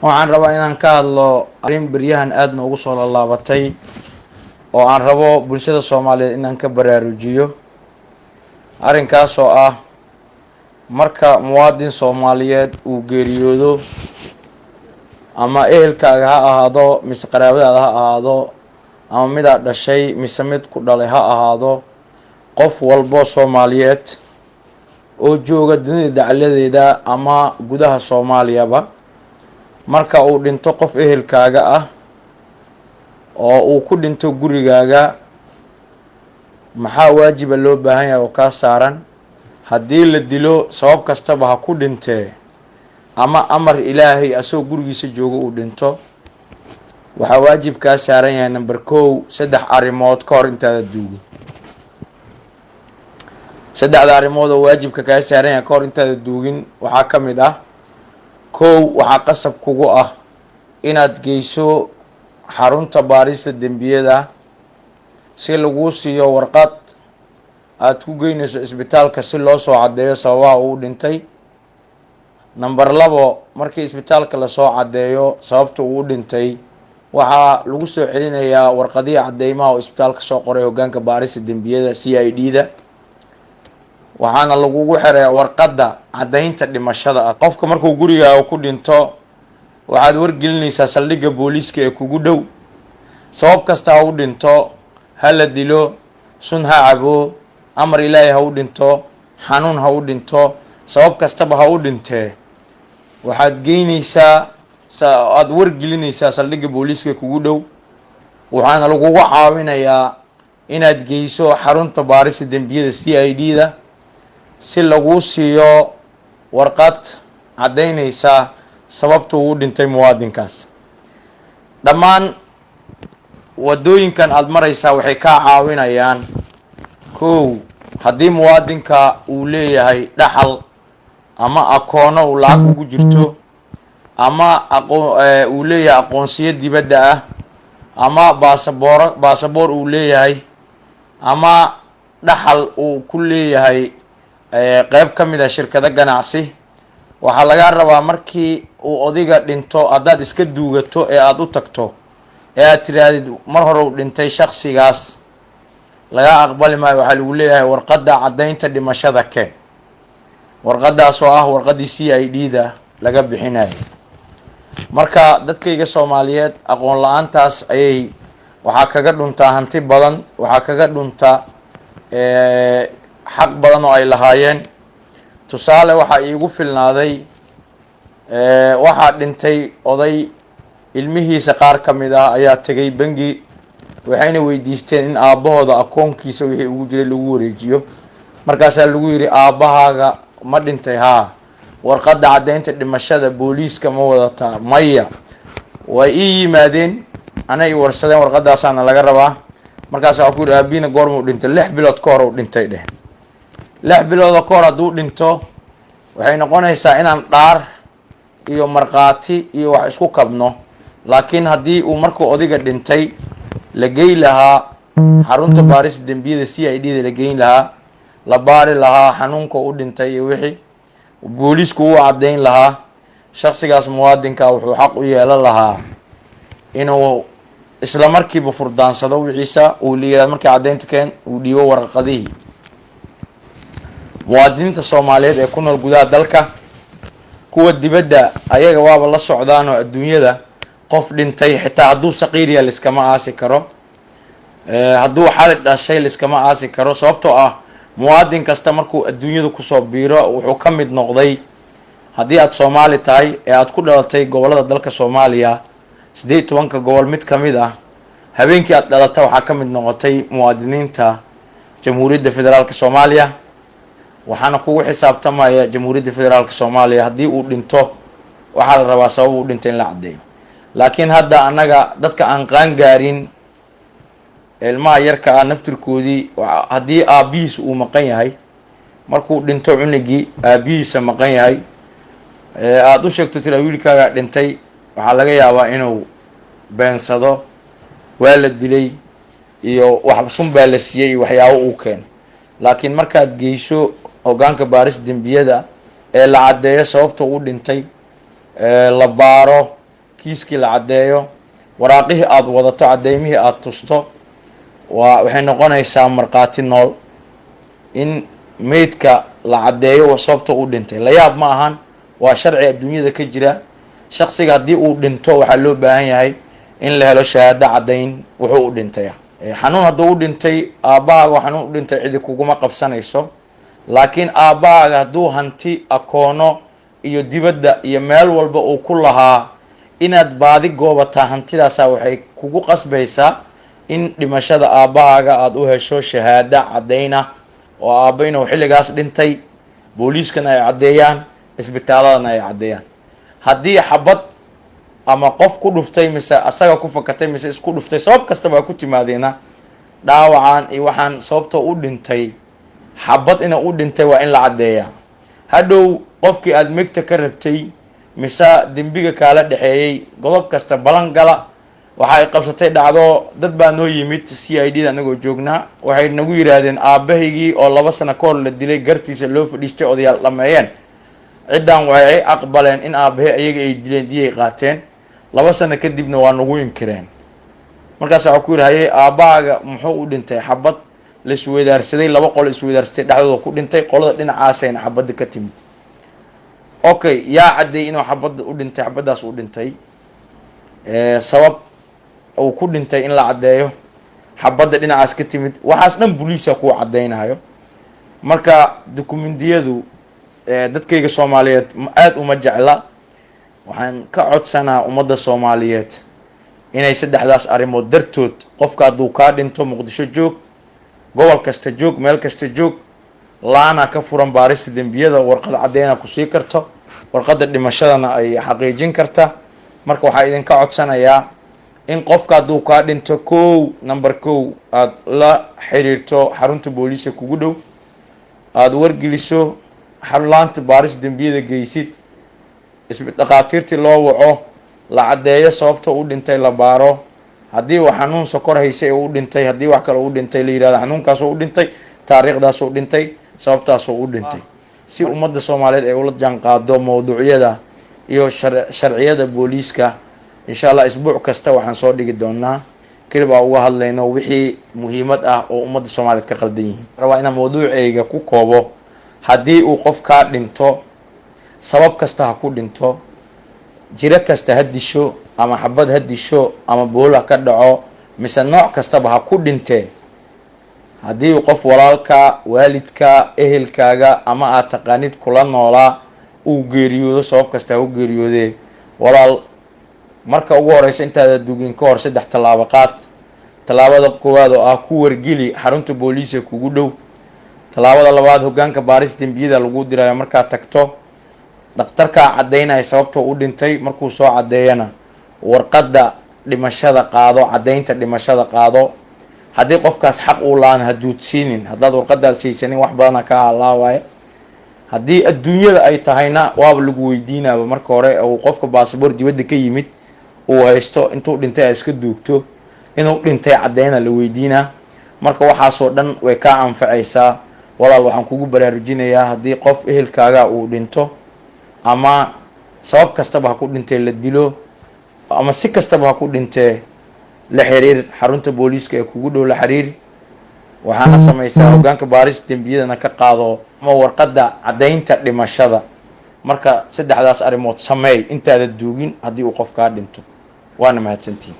waxaan rabaa inaan ka hadlo arrin beryahan aad noogu soo laalaabatay oo aan rabo bulshada Soomaaliyeed inaan ka baraarujiyo. arrinkaas oo ah marka muwaadin Soomaaliyeed uu geeriyoodo ama ehelkaaga ha ahaado mise qaraabadaada ha ahaado ama mid aad dhashay mise mid ku dhalay ha ahaado, qof walbo Soomaaliyeed oo jooga dunida dacaladeeda ama gudaha Soomaaliyaba, marka uu dhinto qof ehelkaaga ah oo uu ku dhinto gurigaaga, maxaa waajiba loo baahan yahay oo ka saaran? haddii la dilo sabab kastaba ha ku dhintee ama amar ilaahay asoo gurigiisa jooga uu dhinto, waxaa waajib kaa saaran yahay number 1 saddex arrimood ka hor intaada duugin. saddexda arrimood oo waajibka kaa saaran yahay ka hor intaada duugin waxaa ka mid ah: 1, waxaa qasab kugu ah inaad geyso xarunta baarista dembiyada si lagu siiyo warqad aad ku geynayso isbitaalka si loo soo cadeeyo sababaha uu dhintay. number 2, markii isbitaalka la soo cadeeyo sababta uu dhintay, waxaa lagu soo celinayaa warqadii cadeymaha oo isbitaalka soo qoray hoggaanka baarista dembiyada CID-da, waxaana lagugu xiray warqadda cadeynta dhimashada ah. qofka markuu gurigaaga ku dhinto waxaad wargelinaysaa saldhigga booliiska ee kugu dhow. sabab kasta ha u dhinto, ha la dilo, sun ha cabo, amar ilaahay ha u dhinto, xanuun ha u dhinto, sabab kastaba ha u dhintee, waxaad geynaysaa aad wargelinaysaa saldhigga booliiska kugu dhow, waxaana lagugu caawinayaa inaad geyso xarunta baarista dembiyada CID-da si lagu siiyo warqad cadeynaysa sababta uu dhintay muwaadinkaas. dhammaan wadooyinkan aad maraysaa waxay kaa caawinayaan: 1, haddii muwaadinka uu leeyahay dhaxal ama akoono uu lacag ugu jirto ama uu leeyahay aqoonsiyo dibadda ah ama baasaboor uu leeyahay ama dhaxal uu ku leeyahay qayb ka mid ah shirkado ganacsi, waxaa laga rabaa markii uu odiga dhinto haddaad iska duugato ee aad u tagto ee aad tirahdid mar hore uu dhintay shakhsigaas, laga aqbali maayo. waxaa lagu leeyahay warqadda cadeynta dhimashada keen. warqadaas oo ah warqadii CID-da laga bixinayo. marka dadkayga Soomaaliyeed aqoon la-aantaas ayay waxaa kaga dhuntaa hanti badan, waxaa kaga dhunta xaq badan oo ay lahaayeen. tusaale waxaa iigu filnaaday waxaa dhintay oday, ilmihiisa qaar ka mid ah ayaa tegay bangi, waxayna weydiisteen in aabbahooda akoonkiisa wixii ugu jiray lagu wareejiyo. markaasaa lagu yidhi aabbahaaga ma dhintay? haa. warqadda cadeynta dhimashada booliiska ma wadataa? maya. way ii yimaadeen, anay warsadeen, warqadaasaana laga rabaa. markaas waxaa ku yidhi aabiina goormuu dhintay? 6 bilood ka hor uu dhintay dheh. 6 bilood ka hor hadduu dhinto waxay noqonaysaa inaan dhaar iyo markhaati iyo wax isku kabno. laakiin haddii uu markuu odiga dhintay la geyn lahaa xarunta baarista dembiyada CID-da, la geyn lahaa, la baari lahaa xanuunka u dhintay iyo wixii, booliisku uu cadeyn lahaa, shakhsigaas muwaadinka wuxuu xaq u yeelan lahaa inuu isla markiiba furdaansado wixiisa, uu liiraa markii cadeynta keen uu dhiibo warqadihii. muwaadiniinta Soomaaliyeed ee ku nool gudaha dalka, kuwa dibadda ayaga waaba la socdaanoo adduunyada qof dhintay xitaa hadduu saqiiriya liskama aasi karo, hadduu xali dhashay liskama aasi karo, sababtoo ah muwaadin kasta markuu adduunyada kusoo biiro wuxuu ka mid noqday. haddii aad Soomaali tahay ee aad ku dhalatay gobolada dalka Soomaaliya 18 gobol mid ka mid ah, habeenkii aad dhalata waxaa ka mid noqotay muwaadiniinta Jamhuuriyadda Federaalka Soomaaliya, waxaana kugu xisaabtamaya Jamhuuriyadda Federaalka Soomaaliya. haddii uu dhinto waxaa la rabaa sabab uu dhintay in la cadeeyo. laakiin hadda annaga dadka aan qaan gaarin, ilmaha yarka ah naftirkoodii, haddii aabbihiis uu maqan yahay, markuu dhinto cunugii aabbihiisa maqan yahay, aada u sheegto tira wiilkaaga dhintay, waxaa laga yaabaa inuu beensado, waa la dilay iyo wax sun baa la siiyey iyo waxyaabo uu keeno. laakiin markaad geyso hoggaanka baaris dembiyada ee la cadeeyo sababta uu dhintay, la baaro, kiiskii la caddeeyo, waraaqihii aada wadato, caddeymihii aada tusto, waxay noqonaysaa markhaati nool in meydka la caddeeyo sababta u dhintay. la yaab ma ahan, waa sharci adduunyada ka jira. shaksiga haddii uu dhinto waxaa loo baahan yahay in la helo shahaado caddayn wuxuu u dhintay. xanuun hadduu u dhintay, aabbahaaga xanuun u dhintay cidi kuguma qabsanayso, laakiin aabbahaaga hadduu hanti, akoono iyo dibadda iyo meel walba uu ku lahaa, inaad baadi goobataa hantidaasaa waxay kugu qasbaysaa in dhimashada aabbahaaga aada u hesho shahaado caddayna oo aabba inuu xilligaas dhintay, booliiskana ay caddeeyaan, isbitaaladana ay caddeeyaan. haddii xabad ama qof ku dhuftay mise asaga ku fakatay mise isku dhuftay, sabab kastaba waa ku timaadeena, dhaawacaan iyo waxaan sababtoo u dhintay, xabad ina u dhintay waa in la caddeeyaa. hadhow qofkii aada megta ka rabtay mise dembiga kaala dhexeeyey, godob kasta balan gala. waxa ay qabsatay dhacdo, dad baa noo yimid CID da anagoo joognaa, waxay nagu yidhaahdeen aabbahaygii oo 2 sano ka hor la dilay, gartiisa loo fadhiistay, odayaal dhameeyeen, ciddan waxay aqbaleen in aabbahay ayaga ay dileen, diyay qaateen, 2 sano kadibna waa nagu inkireen. markaas waxaa ku yidhi aabbahaaga muxuu u dhintay? xabad la isweydaarsaday, 2 qol isweydaarsatay dhexdooda ku dhintay, qolada dhinacaasayna xabadda ka timid. okay, yaa caddeeyey inuu xabadda u dhintay, xabaddaas u dhintay, sabab uu ku dhintay in la caddeeyo, xabadda dhinacaas ka timid, waxaas dhan booliisa kuu caddaynayo. marka dukumentiyadu dadkayga Soomaaliyeed aad uma jecla. waxaan ka codsanaa ummadda Soomaaliyeed inay 3daas arrimood dartood, qofka hadduu kaa dhinto, Muqdisho joog, gobol kasta joog, meel kasta joog, laana ka furan baarista dembiyada, warqad caddeyna ku sii karto, warqadda dhimashadana ay xaqiijin karta. marka waxaa idinka codsanayaa in qofka hadduu kaa dhinto, number 1 aad la xiriirto xarunta booliiska kugu dhow, aada wargeliso, xarlaanta baaris dembiyada geysid, dhaqaatiirtii loo waco, la caddeeyo sababta u dhintay, la baaro. haddii uu xanuun sokor haysay u dhintay, haddii wax kale u dhintay, la yidhahdo xanuunkaasoo u dhintay, taariikhdaasoo u dhintay, sababtaasoo u dhintay, si ummadda Soomaaliyeed ay ula jaan qaado mawduucyada iyo sharciyada booliiska. insha Allah isbuuc kasta waxaan soo dhigi doonaa kelib aan uga hadlayno wixii muhiimad ah oo ummadda Soomaaliyeed ka qaldan yihiin. rabaa inaan mawduucayga ku koobo, haddii uu qof kaa dhinto, sabab kasta ha ku dhinto, jiro kasta ha disho, ama xabad ha disho, ama boola ka dhaco, mise nooc kastaba ha ku dhintee, haddii uu qof walaalka, waalidka, ehelkaaga ama aad taqaanid kula noolaa uu geeriyoodo, sabab kasta ha u geeriyoodee, walaal marka ugu horeysa intaada dugin ka hor 3 tallaabo qaad. tallaabada koowaad oo ah ku wargeli xarunta booliiska kugu dhow. tallaabada labaad, hoggaanka baaris dembiyada lagu dirayo markaad tagto, dhakhtarkaa caddaynaya sababtoo u dhintay, markuu soo caddeeyana warqadda dhimashada qaado, caddaynta dhimashada qaado. haddii qofkaas xaq uu laan haduudsiinin, haddaad warqadaas saysanin wax badana ka halaawaya. haddii adduunyada ay tahayna waaba lagu weydiinaaba marka hore, uu qofka baasboor dibadda ka yimid uu haysto, intuu dhintay ay iska duugto, inuu dhintay caddeyna la weydiinaa. marka waxaasoo dhan way kaa anfacaysaa. walaal waxaan kugu baraarujinayaa, haddii qof ehelkaaga uu dhinto, ama sabab kastaba ha ku dhintee la dilo, ama si kastaba ha ku dhintee, la xiriir xarunta booliiska ee kugu dhow, la xiriir. waxaana samaysaa hoggaanka baaris dembiyadana ka qaado ama warqadda caddaynta dhimashada. marka 3daas arrimood sameey intaada duugin haddii uu qof kaa dhinto. waana mahadsantiin.